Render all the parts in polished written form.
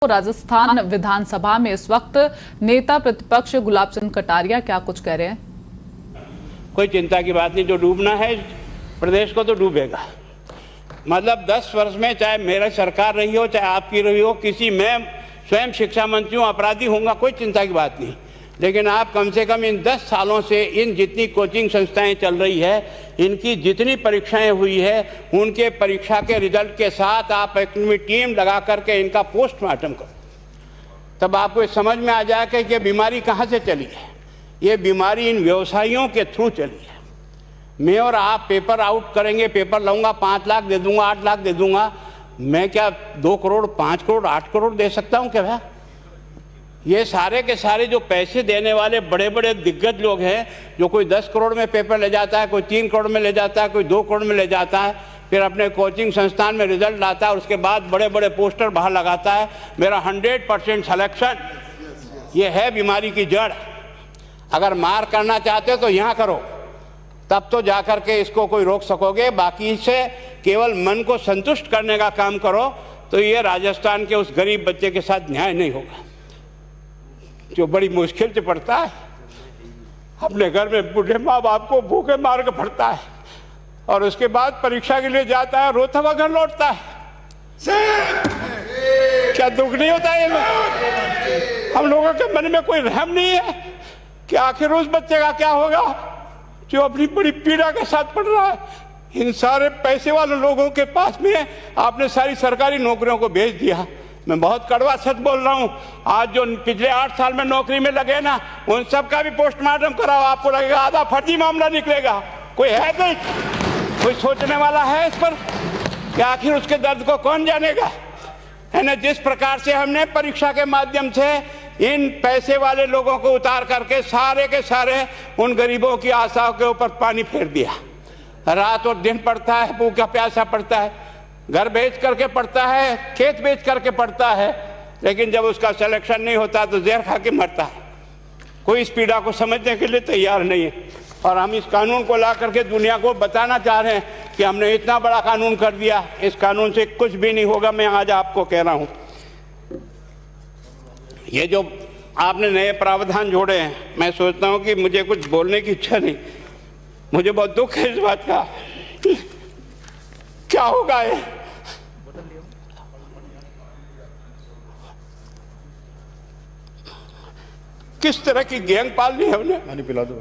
राजस्थान विधानसभा में इस वक्त नेता प्रतिपक्ष गुलाब चंद कटारिया क्या कुछ कह रहे हैं? कोई चिंता की बात नहीं, जो डूबना है प्रदेश को तो डूबेगा। मतलब 10 वर्ष में चाहे मेरी सरकार रही हो चाहे आपकी रही हो, किसी मैं स्वयं शिक्षा मंत्री हूँ, अपराधी होऊंगा, कोई चिंता की बात नहीं। लेकिन आप कम से कम इन 10 सालों से इन जितनी कोचिंग संस्थाएं चल रही है, इनकी जितनी परीक्षाएं हुई है, उनके परीक्षा के रिजल्ट के साथ आप एक टीम लगा करके इनका पोस्टमार्टम करो, तब आपको समझ में आ जाएगा कि ये बीमारी कहाँ से चली है। ये बीमारी इन व्यवसायियों के थ्रू चली है। मैं और आप पेपर आउट करेंगे, पेपर लाऊंगा, 5 लाख दे दूंगा, 8 लाख दे दूंगा, मैं क्या 2 करोड़ 5 करोड़ 8 करोड़ दे सकता हूँ क्या भैया? ये सारे के सारे जो पैसे देने वाले बड़े बड़े दिग्गज लोग हैं, जो कोई 10 करोड़ में पेपर ले जाता है, कोई 3 करोड़ में ले जाता है, कोई 2 करोड़ में ले जाता है, फिर अपने कोचिंग संस्थान में रिजल्ट लाता है और उसके बाद बड़े बड़े पोस्टर बाहर लगाता है, मेरा 100% सिलेक्शन। ये है बीमारी की जड़। अगर मार करना चाहते हो तो यहाँ करो, तब तो जाकर के इसको कोई रोक सकोगे। बाकी से केवल मन को संतुष्ट करने का काम करो तो ये राजस्थान के उस गरीब बच्चे के साथ न्याय नहीं होगा, जो बड़ी मुश्किल से पढ़ता है, अपने घर में बूढ़े माँ बाप को भूखे मार के पढ़ता है और उसके बाद परीक्षा के लिए जाता है, रोता हुआ घर लौटता है। क्या दुख नहीं होता है? हम लोगों के मन में कोई रहम नहीं है कि आखिर उस बच्चे का क्या होगा जो अपनी बड़ी पीड़ा के साथ पढ़ रहा है। इन सारे पैसे वाले लोगों के पास में आपने सारी सरकारी नौकरियों को भेज दिया। मैं बहुत कड़वा सच बोल रहा हूँ। आज जो पिछले 8 साल में नौकरी में लगे ना, उन सब का भी पोस्टमार्टम कराओ, आपको लगेगा आधा फर्जी मामला निकलेगा। कोई है नहीं, कोई सोचने वाला है इस पर कि आखिर उसके दर्द को कौन जानेगा? है ना, जिस प्रकार से हमने परीक्षा के माध्यम से इन पैसे वाले लोगों को उतार करके सारे के सारे उन गरीबों की आशाओं के ऊपर पानी फेर दिया। रात और दिन पड़ता है, भूखा प्यासा पड़ता है, घर बेच करके पढ़ता है, खेत बेच करके पढ़ता है, लेकिन जब उसका सिलेक्शन नहीं होता तो जहर खा के मरता है। कोई इस पीड़ा को समझने के लिए तैयार नहीं है। और हम इस कानून को ला करके दुनिया को बताना चाह रहे हैं कि हमने इतना बड़ा कानून कर दिया, इस कानून से कुछ भी नहीं होगा। मैं आज आपको कह रहा हूं, ये जो आपने नए प्रावधान जोड़े हैं, मैं सोचता हूं कि मुझे कुछ बोलने की इच्छा नहीं, मुझे बहुत दुख है इस बात का। क्या होगा ये? किस तरह की गैंग पाल ली है हमने? पानी पिला दो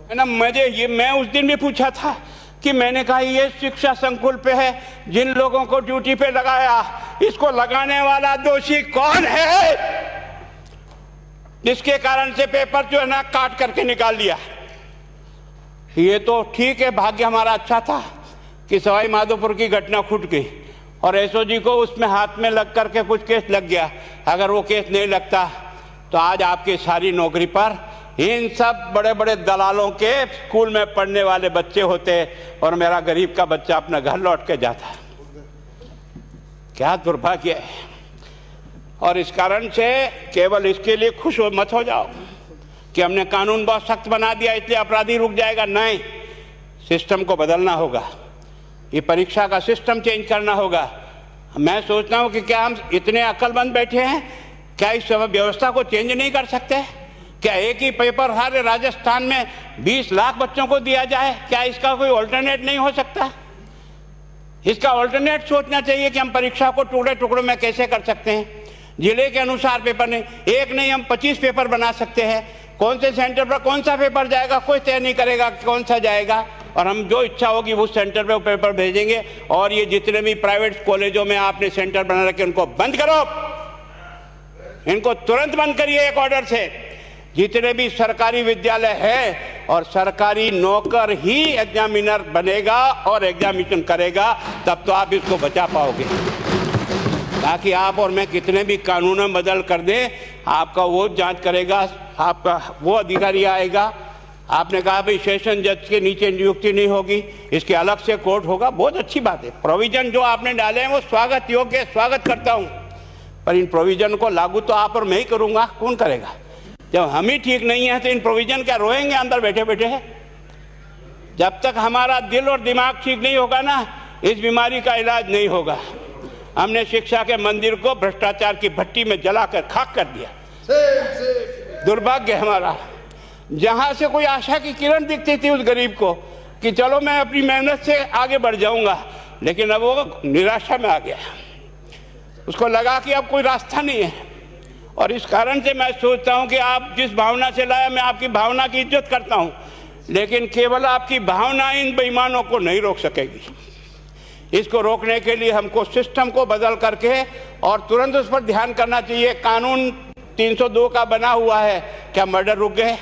है ना। मैं उस दिन भी पूछा था कि मैंने कहा ये शिक्षा संकुल पे है, जिन लोगों को ड्यूटी पे लगाया, इसको लगाने वाला दोषी कौन है, जिसके कारण से पेपर जो है ना काट करके निकाल दिया। ये तो ठीक है, भाग्य हमारा अच्छा था कि सवाई माधोपुर की घटना फूट गई और एसओजी को उसमें हाथ में लग करके कुछ केस लग गया। अगर वो केस नहीं लगता तो आज आपकी सारी नौकरी पर इन सब बड़े बड़े दलालों के स्कूल में पढ़ने वाले बच्चे होते और मेरा गरीब का बच्चा अपना घर लौट के जाता। क्या दुर्भाग्य है। और इस कारण से केवल इसके लिए खुश मत हो जाओ कि हमने कानून बहुत सख्त बना दिया इसलिए अपराधी रुक जाएगा। नहीं, सिस्टम को बदलना होगा, ये परीक्षा का सिस्टम चेंज करना होगा। मैं सोचता हूँ कि क्या हम इतने अक्लमंद बैठे हैं, क्या इस व्यवस्था को चेंज नहीं कर सकते? क्या एक ही पेपर हर राजस्थान में 20 लाख बच्चों को दिया जाए? क्या इसका कोई ऑल्टरनेट नहीं हो सकता? इसका ऑल्टरनेट सोचना चाहिए कि हम परीक्षा को टुकड़े टुकड़ों में कैसे कर सकते हैं। जिले के अनुसार पेपर नहीं, एक नहीं हम 25 पेपर बना सकते हैं। कौन से सेंटर पर कौन सा पेपर जाएगा कोई तय नहीं करेगा कौन सा जाएगा, और हम जो इच्छा होगी उस सेंटर पे पेपर भेजेंगे। और ये जितने भी प्राइवेट कॉलेजों में आपने सेंटर बना रखे उनको बंद करो, इनको तुरंत बंद करिए एक ऑर्डर से। जितने भी सरकारी विद्यालय है और सरकारी नौकर ही एग्जामिनर बनेगा और एग्जामिनेशन करेगा, तब तो आप इसको बचा पाओगे। ताकि आप और मैं कितने भी कानून बदल कर दें, आपका वो जांच करेगा, आपका वो अधिकारी आएगा। आपने कहा भाई सेशन जज के नीचे नियुक्ति नहीं होगी, इसके अलग से कोर्ट होगा, बहुत अच्छी बात है। प्रोविजन जो आपने डाले हैं वो स्वागत योग्य, स्वागत करता हूं, पर इन प्रोविजन को लागू तो आप और मैं ही करूंगा, कौन करेगा? जब हम ही ठीक नहीं है तो इन प्रोविजन क्या रोएंगे अंदर बैठे बैठे? जब तक हमारा दिल और दिमाग ठीक नहीं होगा ना, इस बीमारी का इलाज नहीं होगा। हमने शिक्षा के मंदिर को भ्रष्टाचार की भट्टी में जलाकर खाक कर दिया। दुर्भाग्य हमारा, जहां से कोई आशा की किरण दिखती थी उस गरीब को कि चलो मैं अपनी मेहनत से आगे बढ़ जाऊंगा, लेकिन अब वो निराशा में आ गया। उसको लगा कि अब कोई रास्ता नहीं है। और इस कारण से मैं सोचता हूं कि आप जिस भावना से लाया, मैं आपकी भावना की इज्जत करता हूं, लेकिन केवल आपकी भावना इन बेईमानों को नहीं रोक सकेगी। इसको रोकने के लिए हमको सिस्टम को बदल करके और तुरंत उस पर ध्यान करना चाहिए। कानून 302 का बना हुआ है, क्या मर्डर रुक गए?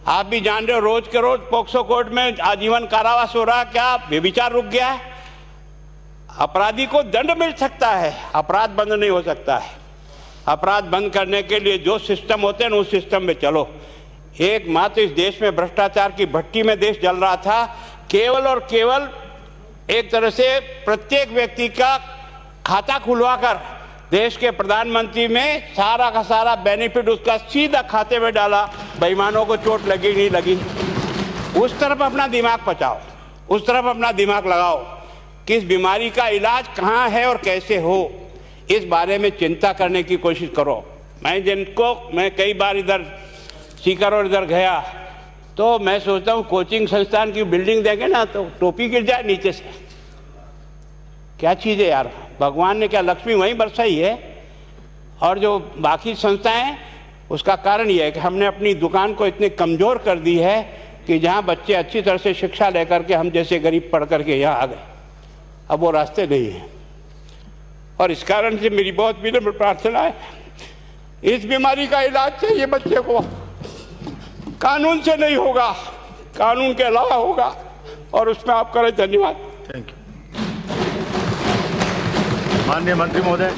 आप भी जान रहे हो, रोज के रोज पोक्सो कोर्ट में आजीवन कारावास हो रहा, क्या व्यभिचार रुक गया है? अपराधी को दंड मिल सकता है, अपराध बंद नहीं हो सकता है। अपराध बंद करने के लिए जो सिस्टम होते हैं उस सिस्टम में चलो। एकमात्र इस देश में भ्रष्टाचार की भट्टी में देश जल रहा था, केवल और केवल एक तरह से प्रत्येक व्यक्ति का खाता खुलवाकर देश के प्रधानमंत्री में सारा का सारा बेनिफिट उसका सीधा खाते में डाला। बेईमानों को चोट लगी नहीं लगी, उस तरफ अपना दिमाग बचाओ, उस तरफ अपना दिमाग लगाओ। किस बीमारी का इलाज कहाँ है और कैसे हो, इस बारे में चिंता करने की कोशिश करो। मैं कई बार इधर सीकर और इधर गया तो मैं सोचता हूँ कोचिंग संस्थान की बिल्डिंग देंगे ना तो टोपी गिर जाए नीचे से। क्या चीज़ है यार, भगवान ने क्या लक्ष्मी वहीं बरसाई है? और जो बाकी संस्थाएं हैं उसका कारण यह है कि हमने अपनी दुकान को इतनी कमज़ोर कर दी है कि जहाँ बच्चे अच्छी तरह से शिक्षा लेकर के हम जैसे गरीब पढ़ करके यहाँ आ गए, अब वो रास्ते नहीं हैं। और इस कारण से मेरी बहुत विनम्र प्रार्थना है, इस बीमारी का इलाज चाहिए बच्चे को, कानून से नहीं होगा, कानून के अलावा होगा। और उसमें आप करें। धन्यवाद। Thank you. माननीय मंत्री महोदय।